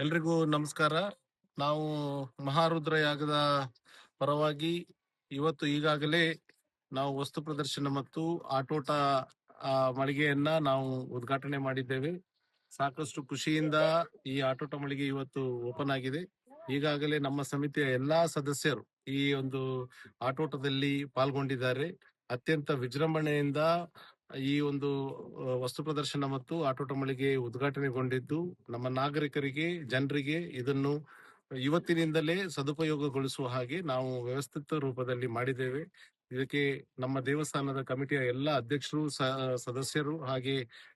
ಎಲ್ರಿಗೂ ನಮಸ್ಕಾರ. ನಾವು ಮಹಾರುದ್ರ ಯಾಗದ ಪರವಾಗಿ ಇವತ್ತು ಈಗಾಗಲೇ ನಾವು ವಸ್ತು ಪ್ರದರ್ಶನ ಮತ್ತು ಆಟೋಟ ಮಳಿಗೆಯನ್ನ ನಾವು ಉದ್ಘಾಟನೆ ಮಾಡಿದ್ದೇವೆ. ಸಾಕಷ್ಟು ಖುಷಿಯಿಂದ ಈ ಆಟೋಟ ಮಳಿಗೆ ಇವತ್ತು ಓಪನ್ ಆಗಿದೆ. ಈಗಾಗಲೇ ನಮ್ಮ ಸಮಿತಿಯ ಎಲ್ಲಾ ಸದಸ್ಯರು ಈ ಒಂದು ಆಟೋಟದಲ್ಲಿ ಪಾಲ್ಗೊಂಡಿದ್ದಾರೆ. ಅತ್ಯಂತ ವಿಜೃಂಭಣೆಯಿಂದ ಈ ಒಂದು ವಸ್ತು ಪ್ರದರ್ಶನ ಮತ್ತು ಆಟೋಟ ಮಳಿಗೆ ಉದ್ಘಾಟನೆಗೊಂಡಿದ್ದು ನಮ್ಮ ನಾಗರಿಕರಿಗೆ, ಜನರಿಗೆ ಇದನ್ನು ಇವತ್ತಿನಿಂದಲೇ ಸದುಪಯೋಗಗೊಳಿಸುವ ಹಾಗೆ ನಾವು ವ್ಯವಸ್ಥಿತ ರೂಪದಲ್ಲಿ ಮಾಡಿದ್ದೇವೆ. ಇದಕ್ಕೆ ನಮ್ಮ ದೇವಸ್ಥಾನದ ಕಮಿಟಿಯ ಎಲ್ಲ ಅಧ್ಯಕ್ಷರು, ಸದಸ್ಯರು ಹಾಗೆ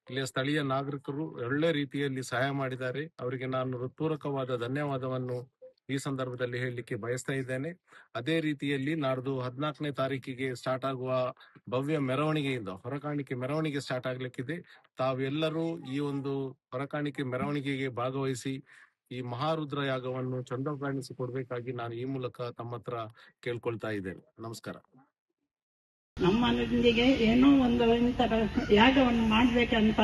ಇಲ್ಲಿಯ ಸ್ಥಳೀಯ ನಾಗರಿಕರು ಒಳ್ಳೆ ರೀತಿಯಲ್ಲಿ ಸಹಾಯ ಮಾಡಿದ್ದಾರೆ. ಅವರಿಗೆ ನಾನು ಹೃತ್ಪೂರ್ವಕವಾದ ಧನ್ಯವಾದವನ್ನು ಈ ಸಂದರ್ಭದಲ್ಲಿ ಹೇಳಲಿಕ್ಕೆ ಬಯಸ್ತಾ ಇದ್ದೇನೆ. ಅದೇ ರೀತಿಯಲ್ಲಿ ನಾಡ್ದು 14ನೇ ತಾರೀಕಿಗೆ ಸ್ಟಾರ್ಟ್ ಆಗುವ ಭವ್ಯ ಮೆರವಣಿಗೆಯಿಂದ ಹೊರಕಾಣಿಕೆ ಮೆರವಣಿಗೆ ಸ್ಟಾರ್ಟ್ ಆಗ್ಲಿಕ್ಕಿದೆ. ತಾವೆಲ್ಲರೂ ಈ ಒಂದು ಹೊರಕಾಣಿಕೆ ಮೆರವಣಿಗೆಗೆ ಭಾಗವಹಿಸಿ ಈ ಮಹಾರುದ್ರ ಯಾಗವನ್ನು ಚಂದ ಕಾಣಿಸಿಕೊಡ್ಬೇಕಾಗಿ ನಾನು ಈ ಮೂಲಕ ತಮ್ಮ ಹತ್ರ ಕೇಳ್ಕೊಳ್ತಾ ಇದ್ದೇನೆ. ನಮಸ್ಕಾರ. ನಮ್ಮೊಂದಿಗೆ ಏನೋ ಒಂದು ಇಂತರ ಯಾಗವನ್ನು ಮಾಡ್ಬೇಕಂತ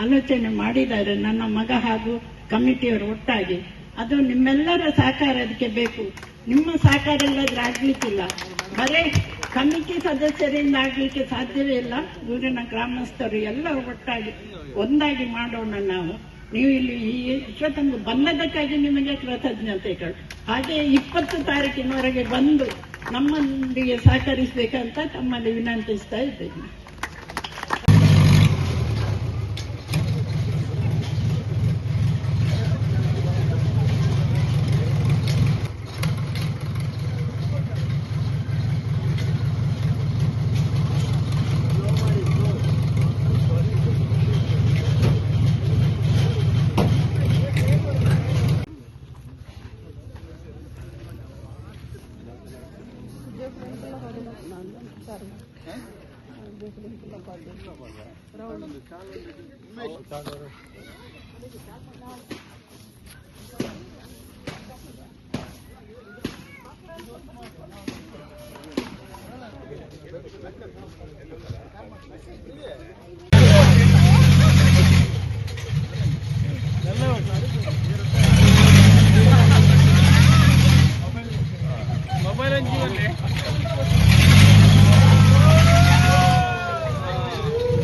ಆಲೋಚನೆ ಮಾಡಿದ್ದಾರೆ ನನ್ನ ಮಗ ಹಾಗೂ ಕಮಿಟಿಯವರು ಒಟ್ಟಾಗಿ. ಅದು ನಿಮ್ಮೆಲ್ಲರ ಸಹಕಾರ ಅದಕ್ಕೆ ಬೇಕು. ನಿಮ್ಮ ಸಹಕಾರ ಇಲ್ಲದ್ರೆ ಆಗ್ಲಿಕ್ಕಿಲ್ಲ. ಬರೇ ಕಮಿಟಿ ಸದಸ್ಯರಿಂದ ಆಗ್ಲಿಕ್ಕೆ ಸಾಧ್ಯವೇ ಇಲ್ಲ. ಊರಿನ ಗ್ರಾಮಸ್ಥರು ಎಲ್ಲ ಒಟ್ಟಾಗಿ ಒಂದಾಗಿ ಮಾಡೋಣ ನಾವು. ನೀವು ಇಲ್ಲಿ ಇಷ್ಟೊಂದು ಬಂದದಕ್ಕಾಗಿ ನಿಮಗೆ ಕೃತಜ್ಞತೆಗಳು. ಹಾಗೆ 20 ತಾರೀಕಿನವರೆಗೆ ಬಂದು ನಮ್ಮೊಂದಿಗೆ ಸಹಕರಿಸಬೇಕಂತ ತಮ್ಮಲ್ಲಿ ವಿನಂತಿಸ್ತಾ ಇದ್ದೇನೆ.